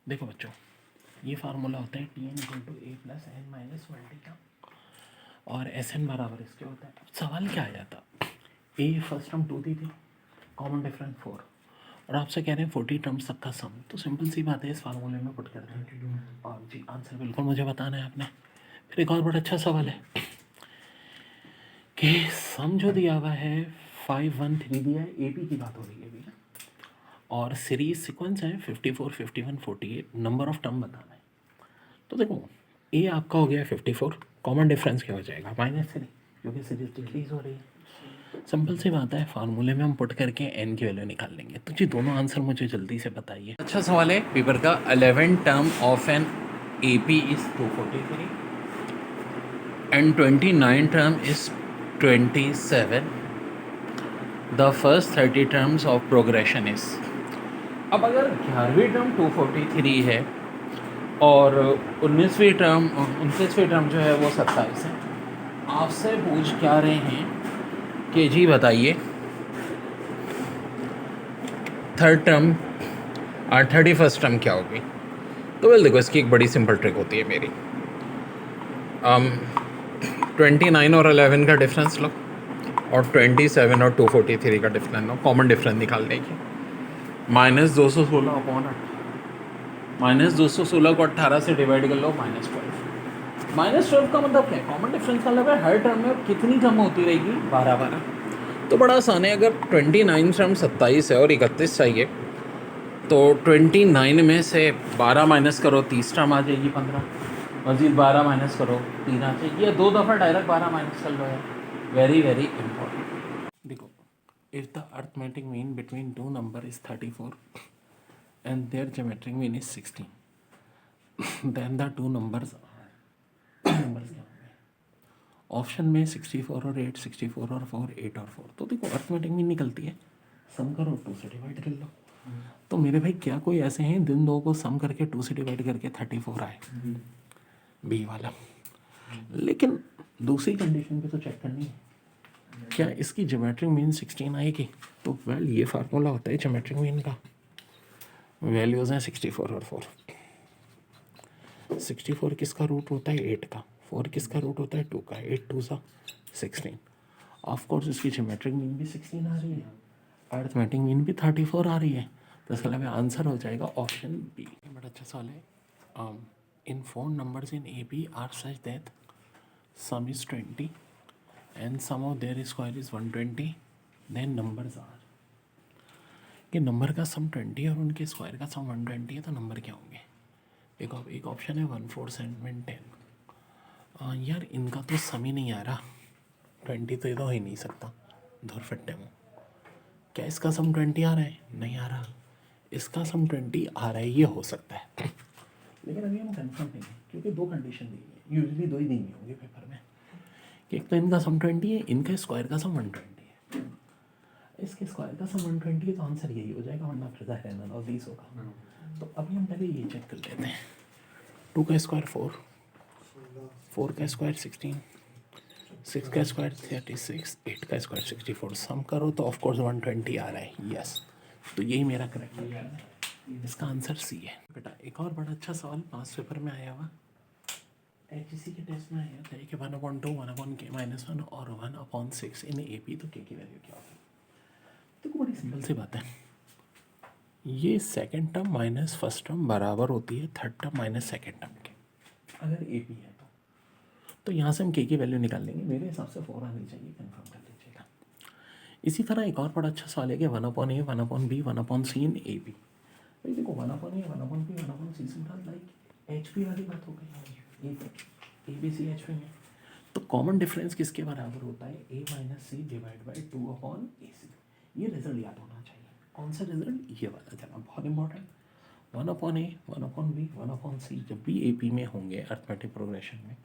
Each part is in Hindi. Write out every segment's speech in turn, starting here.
देखो बच्चों, ये फार्मूला होता है T N equal to A plus N minus one T का, और एस एन बराबर इसके होता है। अब सवाल क्या आ जाता, ए फर्स्ट टर्म 2 थी, कॉमन डिफरेंस 4, और आपसे कह रहे हैं 40 टर्म्स तक का सम। तो सिंपल सी बात है, इस फार्मूले में पुट कर देंगे और जी आंसर बिल्कुल मुझे बताना है आपने। फिर एक और बड़ा अच्छा सवाल है कि सम जो दिया हुआ है 513 दिया है, ए पी की बात हो रही है अभी, और सीरीज सीक्वेंस है 54, 51, 48, नंबर ऑफ टर्म बताना है। तो देखो ए आपका हो गया 54, कॉमन डिफरेंस क्या हो जाएगा -3, क्योंकि सीरीज डिक्रीज हो रही है। सिंपल सी बात है, फार्मूले में हम पुट करके एन की वैल्यू निकाल लेंगे। तो जी दोनों आंसर मुझे जल्दी से बताइए। अच्छा सवाल है पेपर का, 11 term of an A P is 243 and 29 term is 27, the first 30 terms of progression is. अब अगर 11वीं टर्म 243 है और 19वीं टर्म 29वीं टर्म जो है वो 27 है, आपसे पूछ क्या रहे हैं कि जी बताइए थर्ड टर्म और 31st टर्म क्या होगी। तो वेल देखो, इसकी एक बड़ी सिंपल ट्रिक होती है मेरी। 29 और 11 का डिफरेंस लो और 27 और 243 का डिफरेंस लो, कॉमन डिफरेंस निकालने की। -216 अपॉन 216 को 18 से डिवाइड कर लो, -12। -12 का मतलब क्या है, कॉमन डिफरेंस का मतलब है हर टर्म में कितनी टर्म होती रहेगी, 12। तो बड़ा आसान है, अगर 29 टर्म 27 है और 31 चाहिए तो 29 में से 12 माइनस करो, 30 टर्म आ जाएगी 15, मजीद 12 माइनस करो 3 आ जाएगी, या 2 दफ़ा डायरेक्ट 12 माइनस कर लो यार। Very very important. देखो, if the arithmetic mean between two number is 34 and their geometric mean is 16, then the two numbers क्या होंगे ऑप्शन में 64 और 8, 64 और 4, 8 और 4। तो देखो अर्थमेटिक मीन निकलती है, सम करो 2 से डिवाइड कर लो। तो मेरे भाई क्या कोई ऐसे हैं दिन दो को सम करके 2 से डिवाइड करके 34 आए, बी वाला। लेकिन दूसरी कंडीशन पे तो चेक करनी है, क्या इसकी ज्योमेट्रिक मीन 16 आएगी। तो वेल ये फार्मूला होता है ज्योमेट्रिक मीन का, वैल्यूज़ हैं 64 और 4। 64 किसका रूट होता है 8 का, 4 किसका रूट होता है 2 का, 8 2 सा 16। ऑफ कोर्स इसकी ज्योमेट्रिक मीन भी 16 आ रही है, अर्थमेटिक मीन भी 34 आ रही है। तो इसका मतलब आंसर हो जाएगा ऑप्शन बी। बड़ा अच्छा सवाल है, in 4 numbers in A B are such that sum is 20 and sum of their square is 120, then numbers are. कि नंबर का सम 20 और उनके स्क्वायर का सम 120 है, तो नंबर क्या होंगे। एक ऑप्शन है 1 4 7 10। यार इनका तो सम ही नहीं आ रहा, 20 तो ये तो हो ही नहीं सकता, धुर फट्टे मुँह। क्या इसका सम 20 आ रहा है, नहीं आ रहा। इसका सम 20 आ रहा है, ये हो सकता है, लेकिन अभी हम कंफर्म नहीं है, क्योंकि दो कंडीशन दी है, यूजली दो ही दी होंगे पेपर में, कि एक तो इनका सम 20 है, इनका स्क्वायर का सम 120 है। इसके स्क्वायर का सम 120 है, तो आंसर यही हो जाएगा, वरना फिर रहना और 20 होगा। तो अभी हम पहले ये चेक कर लेते हैं, 2 का स्क्वायर 4, 4 का स्क्वायर 16, 6 का स्क्वायर 36, 8 का स्क्वायर 64। सम करो तो ऑफकोर्स 120 आ रहा है, यस। तो यही मेरा करेक्ट आंसर है, इसका आंसर सी है। बेटा एक और बड़ा अच्छा सवाल पास पेपर में आया हुआ, HEC के टेस्ट में आया था कि 1/2, 1/k-1 और 1/6 इन ए पी, तो के की वैल्यू क्या होगी। तो बड़ी सिंपल सी बात है, ये second term minus first term बराबर होती है third term minus second term के, अगर ए पी है तो यहाँ से हम के की वैल्यू निकाल लेंगे। मेरे हिसाब से 4 आनी चाहिए, कंफर्म कर लीजिएगा। इसी तरह एक और बड़ा अच्छा सवाल है कि 1/a, 1/b, 1/c in A B. भाई देखो 1/a, 1/b, 1/c simple like H P वाली बात हो गई, A B C H P में। तो कॉमन डिफरेंस किसके बराबर होता है, a minus C divide by 2/ac। ये रिजल्ट याद होना चाहिए। कौन सा रिजल्ट, ये वाला जनाब, बहुत इंपॉर्टेंट। 1/a, 1/b, 1/c जब भी ए पी में होंगे अर्थमेटिक प्रोग्रेशन में,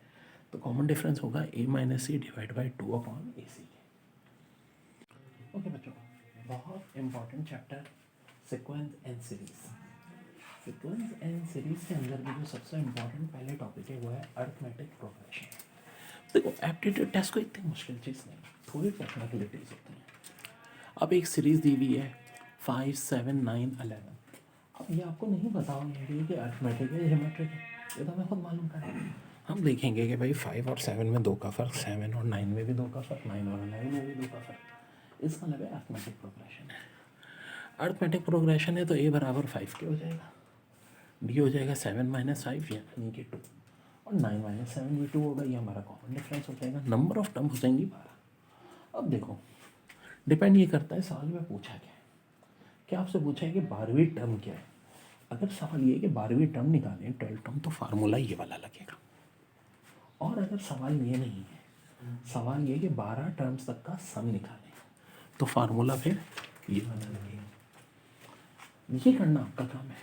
तो कॉमन डिफरेंस होगा a minus C divide by 2/ac। Okay बच्चों, बहुत important chapter sequence and series. Sequence and series के अंदर भी जो सबसे इंपॉर्टेंट पहले टॉपिक है वो है अर्थमेटिक प्रोग्रेशन। देखो एप्टीट्यूड टेस्ट को इतनी मुश्किल चीज़ नहीं, थोड़ी टेक्निकलिटीज होती हैं। अब एक सीरीज दी हुई है 5 7 9 11, अब ये आपको नहीं पता होगा कि अर्थमेटिक है ज्योमेट्रिक है, ये तो हमें खुद मालूम करें। हम देखेंगे कि भाई 5 और 7 में 2 का फ़र्क, 7 और 9 में भी 2 का फ़र्क, 9 और 11 में भी 2 का फ़र्क। इसका मतलब अर्थमेटिक प्रोग्रेशन है। अर्थमेटिक प्रोग्रेशन है तो ए बराबर 5 के हो जाएगा, डी हो जाएगा 7 माइनस 5 यानी कि 2, और 9 माइनस 7 भी 2 होगा, ये हमारा कॉमन डिफरेंस हो जाएगा। नंबर ऑफ टर्म हो जाएंगी 12। अब देखो डिपेंड ये करता है सवाल में पूछा क्या है। क्या आपसे पूछा है कि 12वीं टर्म क्या है? अगर सवाल ये है कि 12वीं टर्म निकालें 12 टर्म, तो फार्मूला ये वाला लगेगा। और अगर सवाल ये नहीं है, सवाल ये कि 12 टर्म्स तक का सम निकालें, तो फार्मूला फिर ये वाला लगेगा। ये करना आपका काम है।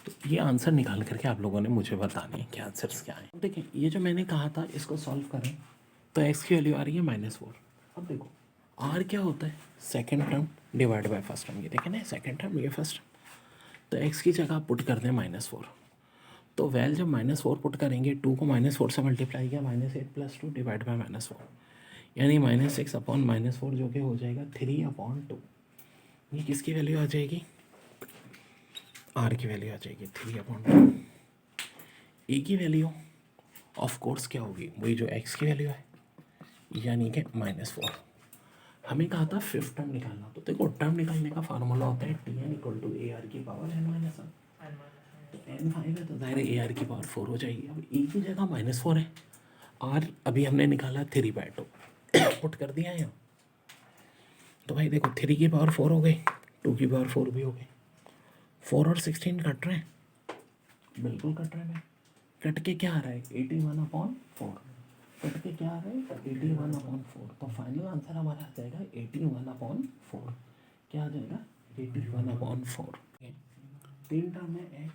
तो ये आंसर निकाल करके आप लोगों ने मुझे बताने हैं कि आंसर्स क्या हैं। अब देखें, ये जो मैंने कहा था इसको सॉल्व करें तो एक्स की वैल्यू आ रही है -4। अब देखो आर क्या होता है, second term divide by first term. ये देखें ना, सेकेंड टर्म ये फर्स्ट टर्म, तो एक्स की जगह आप पुट कर दें -4। तो वैल जब -4 पुट करेंगे, 2 को -4 से मल्टीप्लाई किया, -8 + 2 डिवाइड बाय -4, यानी -6/-4 जो कि हो जाएगा 3/2। ये किसकी वैल्यू आ जाएगी, आर की वैल्यू आ जाएगी 3/2। ए की वैल्यू ऑफ कोर्स क्या होगी, वही जो एक्स की वैल्यू है, यानी कि -4। हमें कहा था फिफ्थ टर्म निकालना, तो देखो टर्म निकालने का फार्मूला होता है Tn = AR की पावर n-1। तो n5 है तो दायरे AR की पावर 4 हो जाएगी। अब ए की जगह -4 है, आर अभी हमने निकाला 3/2 पुट कर दिया है यहाँ। तो भाई देखो 3 की पावर 4 हो गई, 2 की पावर 4 भी हो गई। 4 और 16 कट रहे हैं, बिल्कुल कट रहे हैं। कट के क्या आ रहा है, 81/4। कट के क्या आ रहा है, 81/4। तो फाइनल आंसर हमारा आ जाएगा 81/4। क्या आ जाएगा, 81/4। तीन टर्म है x,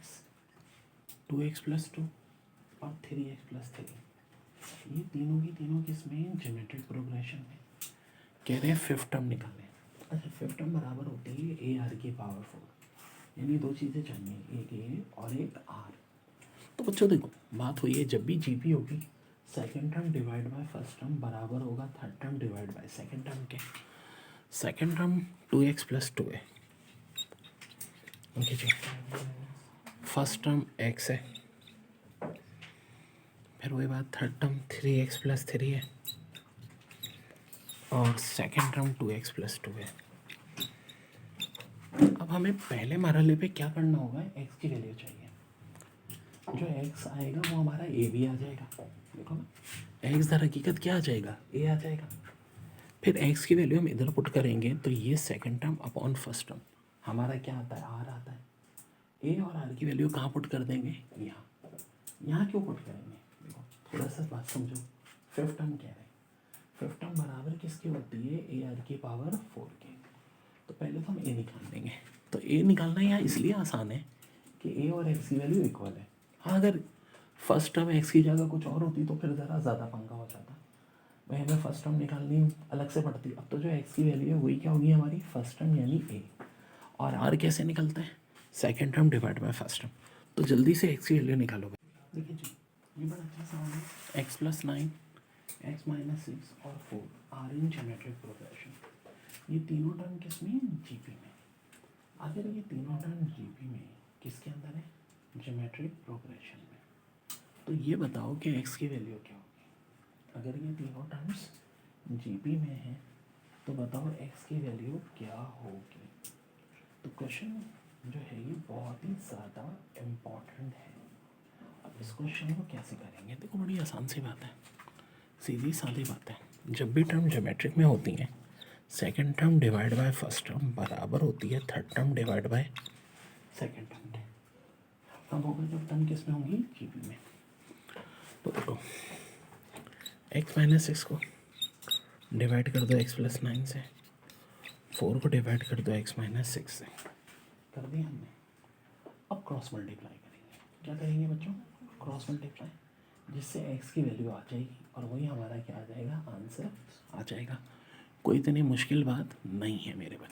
2x + 2 और 3x + 3। ये तीनों किसमें, ज्योमेट्रिक प्रोग्रेशन में। कह रहे हैं फिफ्थ टर्म निकालें। अच्छा, फिफ्थ टर्म बराबर होती है AR की पावर 4, यानी दो चीज़ें चाहिए, एक A और एक R। तो बच्चों देखो बात हुई है, जब भी जीपी होगी second term divide by first term बराबर होगा third term divide by second term के। सेकेंड टर्म 2x + 2 है, ओके जी। फर्स्ट टर्म x है, फिर वही बात थर्ड टर्म 3x + 3 है, और सेकेंड टर्म 2x + 2 है। अब हमें पहले मरहले पे क्या करना होगा, x की वैल्यू चाहिए। जो x आएगा वो हमारा a भी आ जाएगा। देखो ना, x दर हकीकत क्या आ जाएगा, a आ जाएगा। फिर x की वैल्यू हम इधर पुट करेंगे तो ये second term upon first term हमारा क्या आता है, r आता है। a और r की वैल्यू कहाँ पुट कर देंगे, यहाँ। यहाँ क्यों पुट करेंगे, देखो थोड़ा सा बात समझो। फिफ्थ टर्म कह रहे हैं, फिफ्थ टर्म बराबर किसकी होती है, AR की पावर 4 के। तो पहले तो हम a निकाल देंगे। तो a निकालना यहाँ इसलिए आसान है कि a और x की वैल्यू इक्वल है। हाँ, अगर फर्स्ट टर्म x की जगह कुछ और होती तो फिर ज़रा ज़्यादा पंगा हो जाता, भाई हमें फर्स्ट टर्म निकालनी अलग से पड़ती। अब तो जो x की वैल्यू है वही क्या होगी हमारी, फर्स्ट टर्म यानी a। और r कैसे निकलता है, second term divide by first term. तो जल्दी से x की वैल्यू निकालोगे। देखिए जी, ये बड़ा अच्छा सवाल है। x + 9, x - 6 और 4 आर इन ज्योमेट्रिक प्रोग्रेशन। ये तीनों टर्म किसमें, जीपी में। अगर ये तीनों टर्म जीपी में किसके अंदर है, ज्योमेट्रिक प्रोग्रेशन में, तो ये बताओ कि x की वैल्यू क्या होगी। अगर ये तीनों टर्म्स जीपी में है तो बताओ x की वैल्यू क्या होगी। तो क्वेश्चन जो है ये बहुत ही ज़्यादा इम्पॉर्टेंट है। अब इस क्वेश्चन को कैसे करेंगे, देखो बड़ी आसान सी बात है, सीधी सादी बात है। जब भी टर्म ज्योमेट्रिक में होती हैं, second term divide by first term बराबर होती है third term divide by second term के। कब होगा, जब टर्म किस में होंगी, जीपी में। तो देखो x - 6 को डिवाइड कर दो x + 9 से, 4 को डिवाइड कर दो x - 6 से, कर दिया हमने। अब क्रॉस मल्टीप्लाई करेंगे। क्या करेंगे बच्चों, क्रॉस मल्टीप्लाई, जिससे x की वैल्यू आ जाएगी और वही हमारा क्या आ जाएगा, आंसर आ जाएगा। कोई इतनी मुश्किल बात नहीं है मेरे बच्चे।